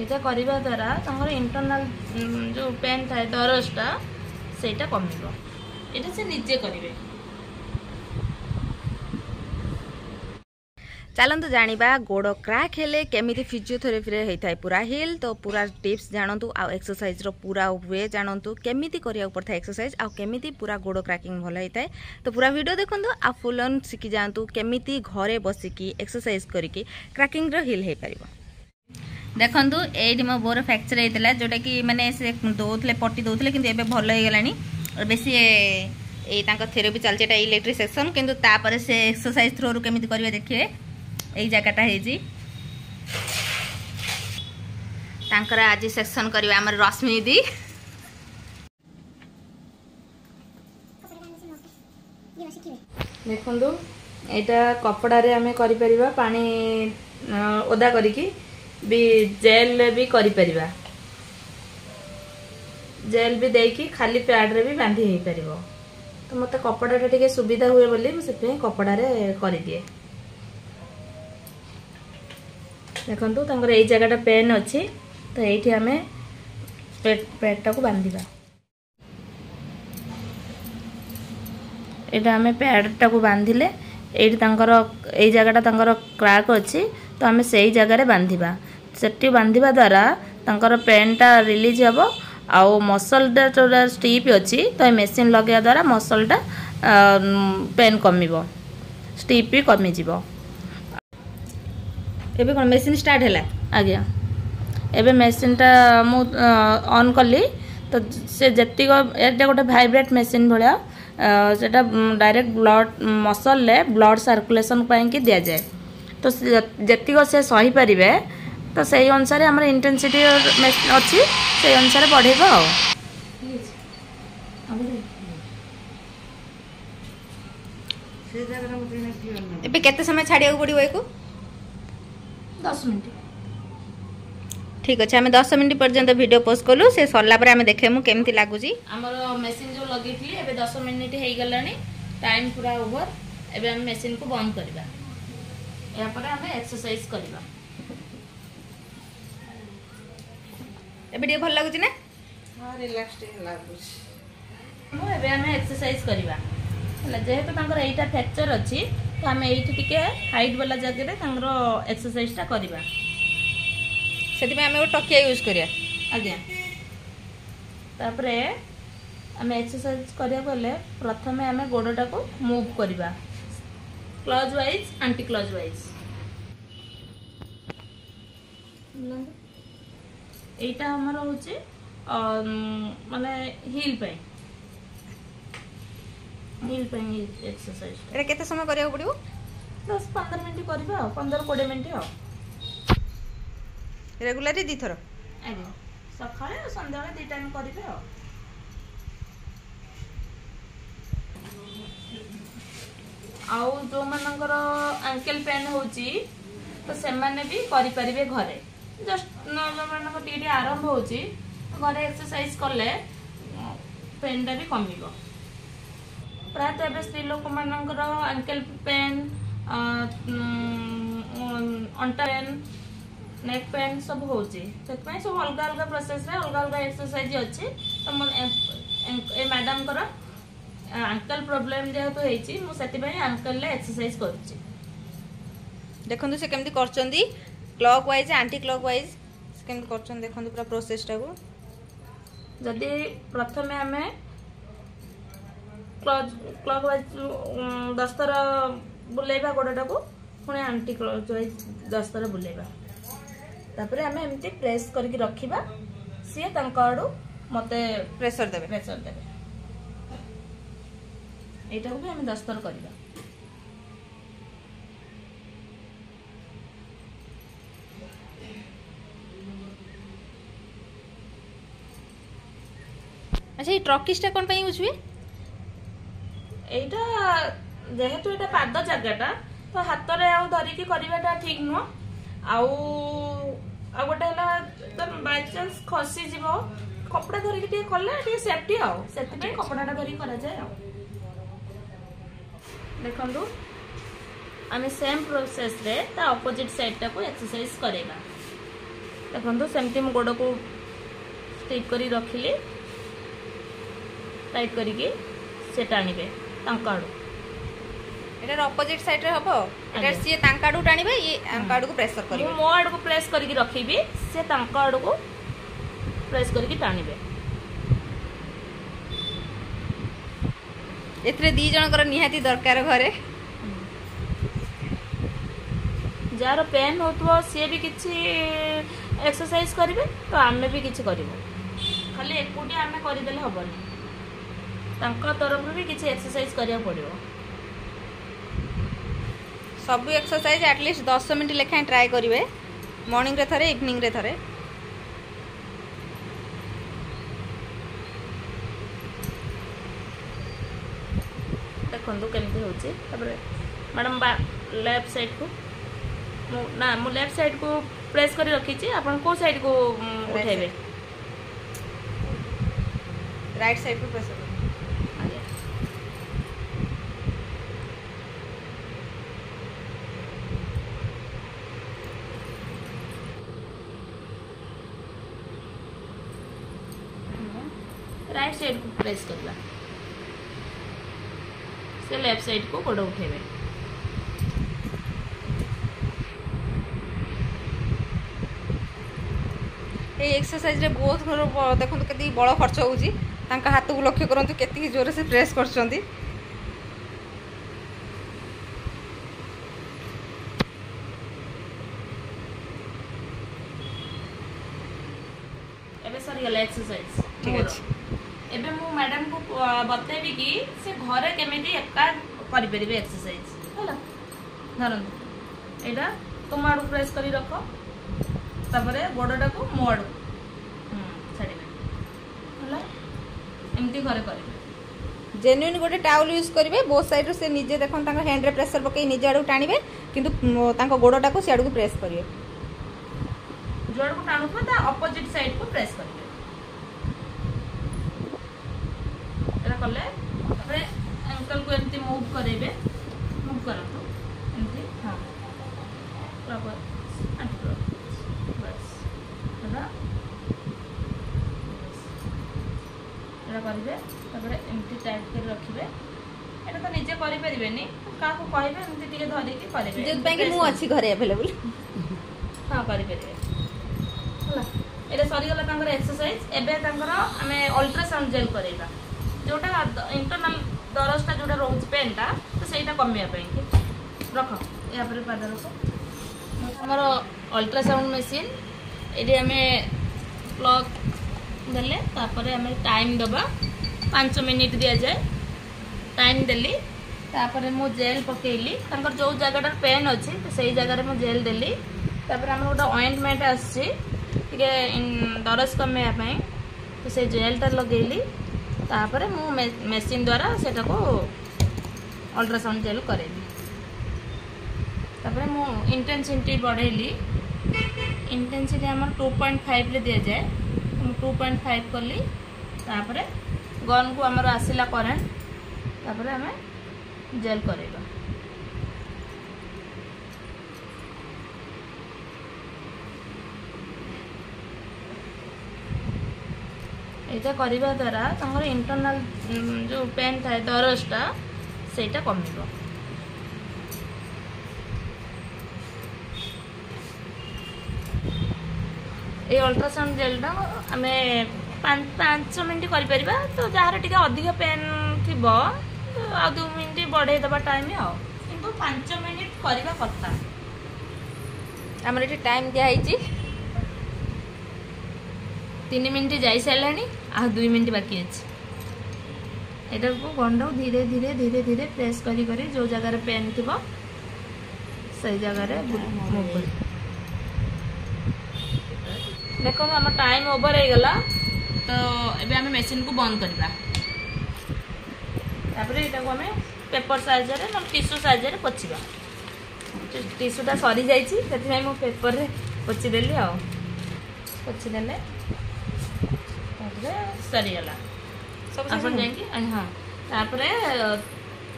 एटा करबा द्वारा तंगर इंटरनल जो पेन थाए दरजटा सेटा कमिबो एटा से निजे करिवे। चलतु जानिबा गोड़ क्रैक हेले केमिति फिजियोथेरापी रे होता है पूरा हिल। तो पूरा टिप्स जानतु आ एक्सरसाइज रो पूरा वे जानतु केमिति करिया पड़ता एक्सरसाइज आ केमिति पूरा गोड़ क्रैकिंग भल होता है। तो पूरा वीडियो देखंतु आ फुल ऑन सिखि जानतु केमिति घरे बसिकी एक्सरसाइज करिकी क्रैकिंग रो हिल हे परिबो। देखंतु एडी मो बोर फ्रैक्चर हेतला जोटा कि माने से दोथले पट्टी दोथले किंतु एबे भल हे गेलानी और बेसी ए तांको थेरेपी चलचे एटा इलेक्ट्रिक सेक्शन किंतु तापर से एक्सरसाइज थ्रो रो केमिति करिवे देखिए। यही जगहटा है आज सेक्शन करवा आम रश्मि दी। देखो यहाँ कपड़ा रे आमे करि परिबा पानी ओदा करिकी भी जेल भी करि परिबा जेल भी देकी खाली पैड रे भी बांधी हे परिबो। तो मते कपड़ा टे सुविधा हुए बोली मु से कपड़ा रे करि दिए। देखो तंगर यही जगह पेन अच्छी तो ये आम पेटा को बांधिबा। यहाँ आम पैडटा को बांधिले ये जगह तंगर क्रैक अच्छी तो आम से जगह बांधिबा। सेठी बांधिबा द्वारा तंकर पेनटा रिलीज हे आउ मसलटा जो स्टिप अच्छी तो मेसीन लगे द्वारा मसलटा पेन कमिबो स्टिप भी कमिजिबो। एबे कोन मेसीन स्टार्ट हैला आज्ञा एबे मेसीन टा मु ऑन कली तो से जति एटा गोटे वाइब्रेट मेसीन भलिया सेटा डायरेक्ट ब्लड मसल ले ब्लड सर्कुलेशन पई कि दिया जाए। तो जति से सही परिबे तो सही अनुसार हमर इंटेंसिटी अच्छी से अनुसार बढ़ेबो। एबे केते समय छाडिया पड़िबो एको 10 मिनट। ठीक अच्छे आम 10 मिनट पर्यंत वीडियो पोस्ट कलु से सरला पर आम देखे मु केमती लागुची। हमर मशीन जो लगे थी एबे 10 मिनट हे गलानी टाइम पूरा ओवर। एबे हम मशीन को बंद करबा या पर हम एक्सरसाइज करबा। एबे डी भल लागुची ना? हां रिलैक्स लागुची। मु एबे हम एक्सरसाइज करबा हला जेहेतु तांकर एटा फ्रैक्चर अछि तो आम एठी टिके हाइट वाला जगह रे तांकर एक्सरसाइज टा करबा। सेति में आम टकिया यूज करिया आज्ञा। तापरे आम एक्सरसाइज करिया बोले प्रथमे आम गोडटा को मूव करबा clutch wise anti clutch wise. एटा हमर होचे माने हिल पे एक्सरसाइज एटा केते समय करिया पड़िबो? 10-15 मिनट करबा 15-20 मिनट आ रेगुलरली दी थरो आगे सकाळे और संध्या दी टाइम करबे आ। आउ जो मानकर एंकल पेन होची तो से माने भी करि परिबे घरे जस्ट मानकर टी आरंभ होची घरे एक्सरसाइज करले पेनटा भी कमिबो। प्रायतः एवं स्त्री लोक मानकर एंकल पेन अंटा पेन नेक पेन सब होची से सब अलग अलग प्रोसेस रे अलग अलग एक्सरसाइज अच्छी। तो ए मैडम कर एंकल प्रॉब्लम जेहेतु होईची मु सेति पई एंकल ले एक्सरसाइज करूची। देखंतु से केमती करचंदी clockwise anticlockwise केमती करचंदी देखंतु पूरा प्रोसेस टा को। जदि प्रथमे हमें क्लॉक वाइज 10 थर बुलेबा गोडटा को पुणे एंटी क्लॉक वाइज 10 थर बुलेबा। तापरे हमें एमती प्रेस करके रखिबा सी तांका आडू मते प्रेशर देबे एटा को भी हमें 10 थर करबा। अच्छा ये ट्रकिसटा कोन पई यूज हुए? एटा जेहेतु एटा पाद जगहटा तो हाथ रे आ धरी की करबाटा ठीक नुह। आउ आ गोटे हला तो बाय चांस खसी जीवो कपड़ा धरी के कले सेफ्टी आउ सेति कपड़ाटा धरी करा जाए आ। देखंतु आमे सेम प्रोसेस रे ता ऑपोजिट साइड टा को एक्सरसाइज करेगा। देखो सेमती मो गोड़ को स्टिप करी रखिली टाइट करिकी से टाणिबे तांका आड़ू एटार अपोजिट साइड रे हबो एटार सी तांका आड़ू टाणिबे ये तांका आड़ू को प्रेशर करिवे मो आड़ू को प्रेस करिकी रखिबी से तांका आड़ू को प्रेस करिकी टाणिबे एथरे दी जनकर निहाती दरकार घरे जार पेन होतबो सी भी किछि एक्सरसाइज करिवे तो आमे भी किछि करिवो खाली एकुटी आमे करि देले हबनी तांका तरफ भी किछि एक्सरसाइज करिया पड़िवो सब एक्सरसाइज एटलिस्ट 10 मिनट लेखा ट्राई करिवे मॉर्निंग रे थरे इवनिंग रे थरे देखो केमती होची तबरे मैडम लेफ्ट साइड को ना मु लेफ्ट साइड को प्रेस करी रखी छी अपन को साइड को उठाइबे राइट साइड को प्रेस करो राइट साइड को प्रेस करला से लेफ्ट साइड को गोड़ उठेबे ए एक्सरसाइज रे बहुत देखो केती बड़ खर्च होउची तांका हाथ को लक्ष्य करंतु केती जोर से प्रेस करछंती एबे सरी गला एक्सरसाइज ठीक अछि एबे मु मैडम को बतेबी कि से घरे केमिति एका करि परिबे एक्सरसाइज होला धरन एटा तुम आडू प्रेस करी रखो तापरे गोडटा को मोड़ छाड़िबे होला एमती घरे करिबे जेन्युइन गोटे टाउल यूज करिवे बोथ साइड रो से निजे देखन तांका हैंड रे प्रेशर पकई निजे आडू टाणिबे किंतु तांका गोडटा को से आडू को प्रेस करिवे जोड़ को टाणु ता अपोजिट साइड को प्रेस करिवे एरा करले तापरे एंकल को एमती मूव करेबे मूव करतो एमती हां प्रॉपर अंटर बस होला एरा करिवे तापरे एमती टाइट कर रखिबे एटा तो निजे करि परिबेनी का को कहबे एमती टिके धरि के करिवे जे बैंक मु अछि घरे अवेलेबल हां करि परिबे होला एटा सरी गला तांकर एक्सरसाइज एबे तांकर हमें अल्ट्रासाउंड जेल करेबा जोटा इंटरनल दरजटा जोटा रोज पेनटा तो सेटा कमिया पई रख या पर पाद रख हमर अल्ट्रासाउंड मशीन एडी हमें प्लग देले तापरे हमें टाइम दबा 5 मिनिट दिया जाए टाइम देली तापरे मु जेल पकेइली तांकर जो जगह पेन अछि तो सही जगह रे मु जेल देली तापरे हमर गोटा ऑइंटमेंट आछि टिके दरज कमेया पई तो से जेलटा लगेली तापरे मु मशीन द्वारा सेटा को अल्ट्रासाउंड जेल करेली तापरे मु इंटेंसिटी बढ़ेली इंटेंसिटी हमर 2.5 रे दिया जाए मु 2.5 करली तापरे गन को हमर आसिला करंट तापरे हमें जेल करेबा एटा करिबा द्वारा तंगर इंटरनल जो पेन थाए दरजटा सेटा कमिबो ए अल्ट्रासाउंड जेलटा हमें 5 मिनिट करि परिबा तो जहार टिके अधिक पेन थिबो तो आ 2 मिनिट बढ़े दबा टाइम आ किंतु 5 मिनिट करिबा कथा हमर एटी टाइम दिया हिची 3 मिनिट जाई सारलानी आ 2 मिनिट बाकी अछि एटा को गंडो धीरे धीरे धीरे धीरे प्रेस करी करी जो जगह रे पेन थिबो सही जगह रे मूव कर देखो हम टाइम ओवर हो गला तो एबे हमें मशीन को बंद करबा तापरे एटा को हमें पेपर साइज रे न टिश्यू साइज रे पोछिबा टिश्यूटा सरी जाइछि सेति मो पेपर रे पोछि देली आ पोछि देले सरी गला सब अपन जाएंगे हाँ तापरे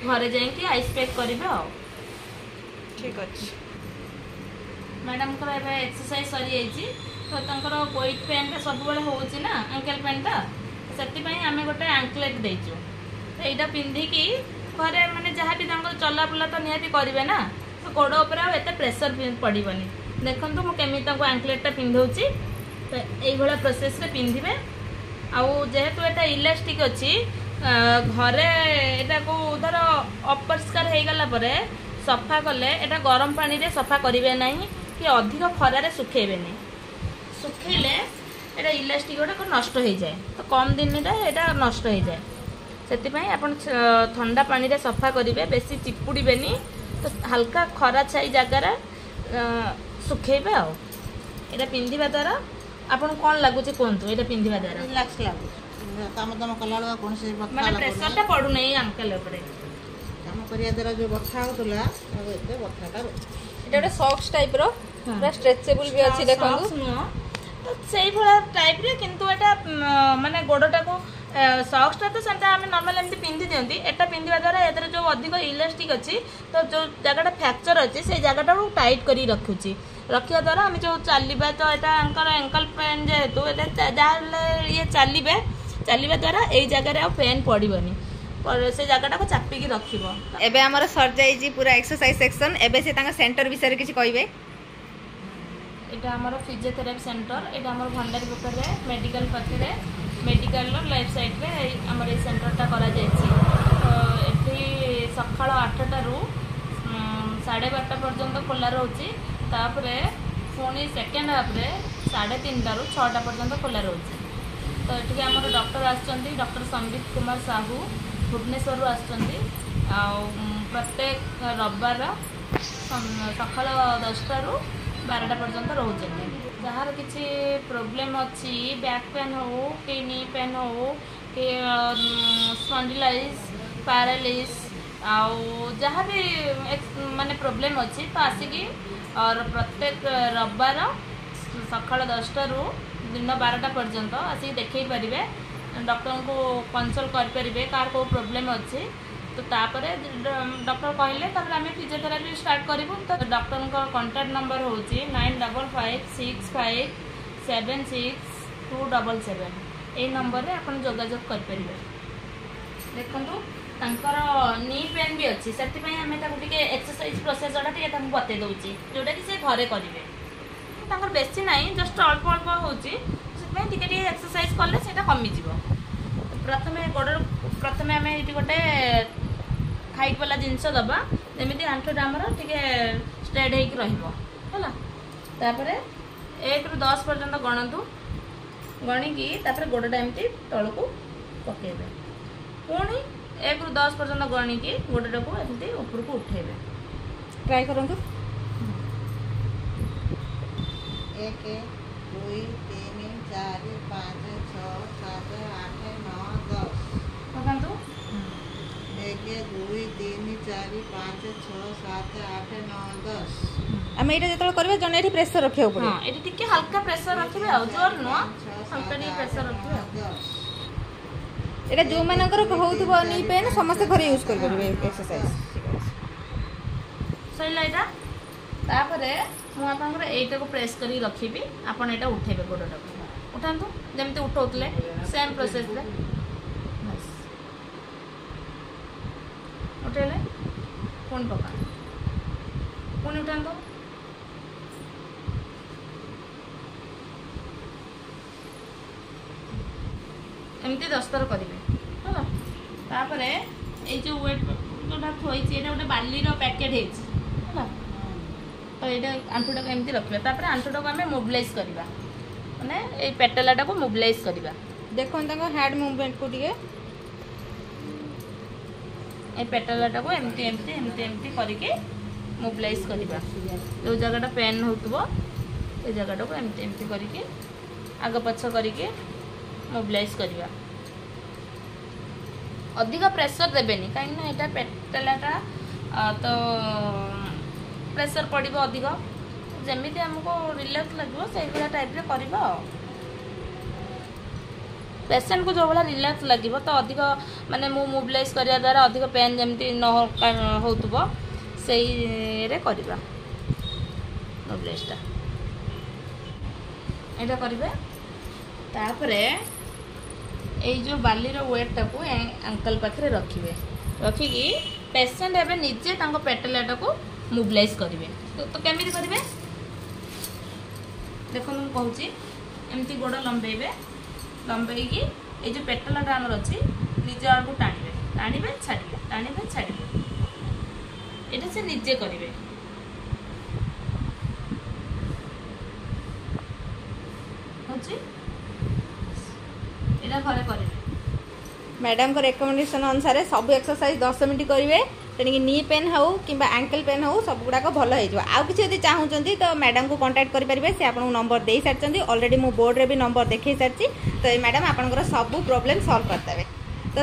घरे जाएंगे आइस पैक करिबे आ ठीक अछि मैडम को एबे एक्सरसाइज सरी जाइछि तो तांकर वेट पेन सब बेले होउची ना एंकल पेनटा से आम गोटे आंकलेट देचु तो यहाँ पिंधिकी घरे माने जहाँ भी चला बुला तो निहाती करेंगे ना तो गोड़ उपर आते प्रेसर पड़ोनी देखूँ मुझे आंकलेटा पिंधौची तो ये प्रोसेस रे पिंधे आउ जेहेतु एटा इलास्टिक अच्छी घरे एटा को धर अपरिष्कार हो गला परे सफा कले एटा गरम पानी रे सफा करेंगे ना कि अधिक खरारे सुखेबे नहीं सुखेले एटा इलास्टिक गुड़ा नष्ट हो जाए तो कम दिन एटा नष्ट हो जाए से आपन ठंडा पानी रे सफा करेंगे बेसी चिपुड़ेनि तो हल्का खरा छाई जगार सुखेबे आ एटा पिंधिबा द्वारा आपन कौन लगुच कहतु ये पिंधिबा द्वारा रिलैक्स लागुच काम दाम कला कौन से माने प्रेशर टा पड़ू नहीं अंकल ऊपर काम करिया द्वारा जो बथा होतला एते बथाटा एटा गोटे सॉक्स टाइप रो पूरा स्ट्रेचेबल भी अछि देखंतु तो सेई भला टाइप रे किंतु एटा माने गोडटा को सॉक्स टा तो सेटा हम नॉर्मल एमती पिंधि दियंती एटा पिंधिबा द्वारा एतर जो अधिक इलास्टिक अछि तो जो जगहटा फ्रैक्चर अछि से जगहटा को टाइट करी रखुची रखिया द्वारा हम जो चलबा तो एटा एंकल पेन जेहेतु एटा जाले ये चलबा द्वारा एई जगह रे आ पेन पड़िबनी पर से जगहटा को चापिकी रखिबो एबे हमर सर जाई जी पूरा एक्सरसाइज सेक्शन एबे से तांगा सेंटर विषय किछि कहबे एटा हमर फिजियोथेरापी सेंटर एटा हमर भंडारी पोखरे मेडिकल पाखरे मेडिकल लेफ्ट साइड रे हमर ए सेंटरटा करा जायछि तो एठी सकाळ 8टा रु 12:30 पर्यंत खोला रहउछि तापरे पुणी सेकेंड हाफ रे 3:30 रु 6टा पर्यंत खोला रहउछि तो एठी हमर डॉक्टर आछंती डॉक्टर संबित कुमार साहू भुवनेश्वर रु आछंती आ प्रत्येक रविवार सकाळ 10टा रु 12टा पर्यंत रोचे जार किसी प्रोब्लेम अच्छी बैक पेन हो कि नी पेन हो कि स्पॉन्डिलाइटिस पैरालिस आउ जहाँ भी माने प्रोब्लेम अच्छी तो आसिकी और प्रत्येक रविवार सकाळ 10टा रु दिन 12टा पर्यंत आसिक देखई पारे डॉक्टर को कंसल्ट करें कार को प्रोब्लेम अच्छी तो तापर डॉक्टर कहले तापर आम फिजियोथेरापी स्टार्ट करूँ तो डॉक्टर का कांटेक्ट नंबर हूँ 9556576277 ये नंबर रे आपन जोगाजोग करें देखूँ तांकर नी पेन भी अच्छी से आम एक्सरसाइज प्रोसेस टी बते दूसरी जोटा कि से घरे करेंगे तांकर बेसी ना जस्ट अल्प अल्प होती एक्सरसाइज कले से कमिज प्रथम गोड़ प्रथम आम ये गोटे हाइट वाला जिनस दबा जमी आंठुटा आमर टे स्ट्रेट होपर 1 ରୁ 10 पर्यंत गणतु गणिकी गोड़टा एमती तल को पकेबे पुणी 1 ରୁ 10 पर्यंत गणिकी गोड़टा को एमती ऊपर को उठेबे ट्राई करंतु 1 2 3 4 5 6 7 8 9 10 पकांतु 1 2 3 4 5 6 7 8 9 10 आमे एटा जेतल करबे जने एठी प्रेशर रखियो पड़े हां एठी टिके हल्का प्रेशर रखिबे आ जोर नो हल्का नी प्रेशर रखिबे एटा जो मानकर होउथबो नी पेन समस्त घरे यूज कर परबे एक्सरसाइज सैला एटा तापरे मु आपनकर एटा को प्रेस करी रखिबी आपन एटा उठेबे गोडटा उठांतु जेमते उठौतले सेम प्रोसेस रे बस उठेले फोन पका पुणी उठांतु एमती 10 थर करेंगे है तापर ये जो वेट जोटा थोड़ी ये गोटे बालीर पैकेट है तो ये आंठुटा को एमती रखिए तापर आंठुटा को आम मोबिलाइज करवा माने ये पेटलाटा को मोबिलाइज करवा देखो हेड मूवमेंट को टिके ये पेटलाटा को एमती एमती एमती एमती करके मोबिलाइज करवा जो जगहटा पेन होतबो ये जगहटा को एमती एमती करके आग पछ करके मोबिलाइज करवा अधिक प्रेशर देबेनी कहीं यहाँ पेटलाटा तो प्रेशर पड़ो अधिक जमी आमको रिलैक्स लगे से टाइप रे करवा पेशेंट को जो भाला रिलैक्स लगे तो अधिक माने मु मोबिलाइज करिया द्वारा अधिक पेन जमी न होतबो सेही रे करवा मोबिलाइजटा ଏଇଟା କରିବେ। ତାପରେ ଏଇ ଯେଉଁ ବାଲିର ୱେଟ୍ଟାକୁ ଆଙ୍କଲ ପାଖରେ ରଖିବେ। ରଖିକି ପେସେଣ୍ଟ ଏବେ ନିଜେ ତାଙ୍କ ପେଟେଲାଟାକୁ ମୋବିଲାଇଜ୍ କରିବେ। ତ କେମିତି କରିବେ ଦେଖନ୍ତୁ ମୁଁ କହୁଛି। ଏମିତି ଗୋଡ଼ ଲମ୍ବେଇବେ। ଲମ୍ବେଇକି ଏଇ ଯେଉଁ ପେଟେଲାଟା ଆମର ଅଛି ନିଜ ଆଡ଼କୁ ଟାଣିବେ। ଟାଣିବେ ଛାଡ଼ିବେ, ଟାଣିବେ ଛାଡ଼ିବେ। ଏଇଟା ସେ ନିଜେ କରିବେ। ହେଉଛି ଏଇଟା ଘରେ କରିବେ। मैडम को रेकमेंडेशन अनुसार सब एक्सरसाइज 10 मिनट करेंगे तेणिक नी पेन हो कि आंकल पेन हो सब गुड़ाक भल हो। आउ कि चाहूँगी तो मैडम को कांटेक्ट करेंगे। से आपको नंबर दे सारी ऑलरेडी मो बोर्ड रे भी नंबर देखे सारी। तो मैडम आपंकर सब प्रॉब्लम सॉल्व करते। तो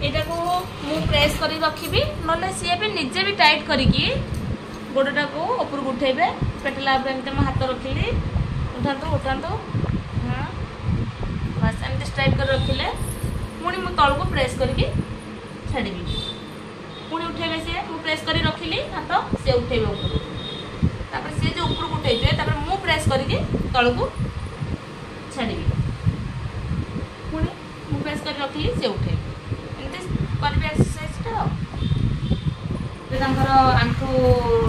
एटा को मु प्रेस करी रखिबी नले सी भी निजे भी टाइट करिकी गोडटा को ऊपर उठेबे। पेटला पे एमते मो हाथ रखिली उठांतु उठांतु हां बस एमते स्ट्राइक कर रखिले पुणी मु तळ को प्रेस करिकी छाड़ीबी। पुणी उठेबे से मु प्रेस करी रखिली हाथ से उठेबे ऊपर। तापर से जो ऊपर उठेबे तापर मु प्रेस करिकी तळ को छाड़ीबी। पुणी मु प्रेस करी रखिली से उठेबे। करबे एक्सरसाइज टा आंखु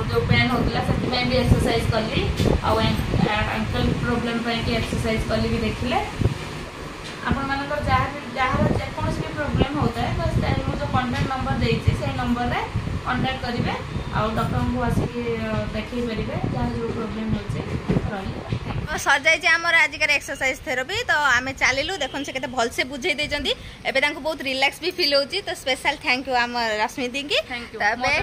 जो पेन होता से भी एक्सरसाइज कली आंकल प्रोब्लेम कि एक्सरसाइज कली भी देखिले आपण मानकर जहाँ जेकोसी भी प्रोब्लेम होता है बस मुझे जो कॉन्टैक्ट नंबर देती से नंबर रे कॉन्टैक्ट करेंगे आउ डॉक्टर को आसिक देखई पारे जहाँ जो प्रोब्लेम हो सर जाइए आमर आजिकार एक्सरसाइज थेरापी। तो आम चलू देखो से भलसे बुझे देती एवं बहुत रिलैक्स भी फील होची। तो स्पेशल थैंक यू आम रश्मि दी की। Thank you bye bye.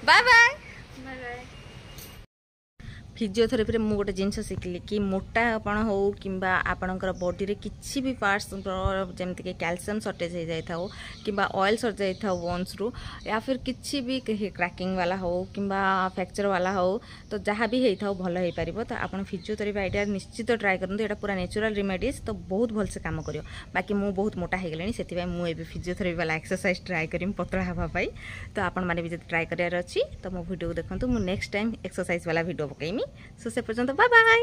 Bye bye. Physiotherapy मु गोटे जिनस शिखली कि मोटापण हो कि आपणकर बॉडी रे किसी भी पार्ट्स जमती कि कैल्शियम सर्टेज हो जाता हो कि ऑयल सर जाता हो बोन्स रु या फिर किसी भी क्रैकिंग वाला हो कि फ्रैक्चर वाला हो तो जहाँ भी होता हो भल हो पार। तो आप फिजियोथेरापी आइडिया निश्चित ट्राए करूँ। यहाँ पूरा नेचुरल रेमेडीज तो बहुत भलसे काम कर। बाकी मु बहुत मोटा हो गली से मुझे फिजियोथेरापी वाला एक्सरसाइज ट्राए करी पतला हाँपाई। तो आपण मैंने भी जो ट्राए करार अच्छी तो मो वीडियो देखो मु नेक्स्ट टाइम एक्सरसाइज वाला वीडियो पकईमी। सो से पर्यंत बाय बाय।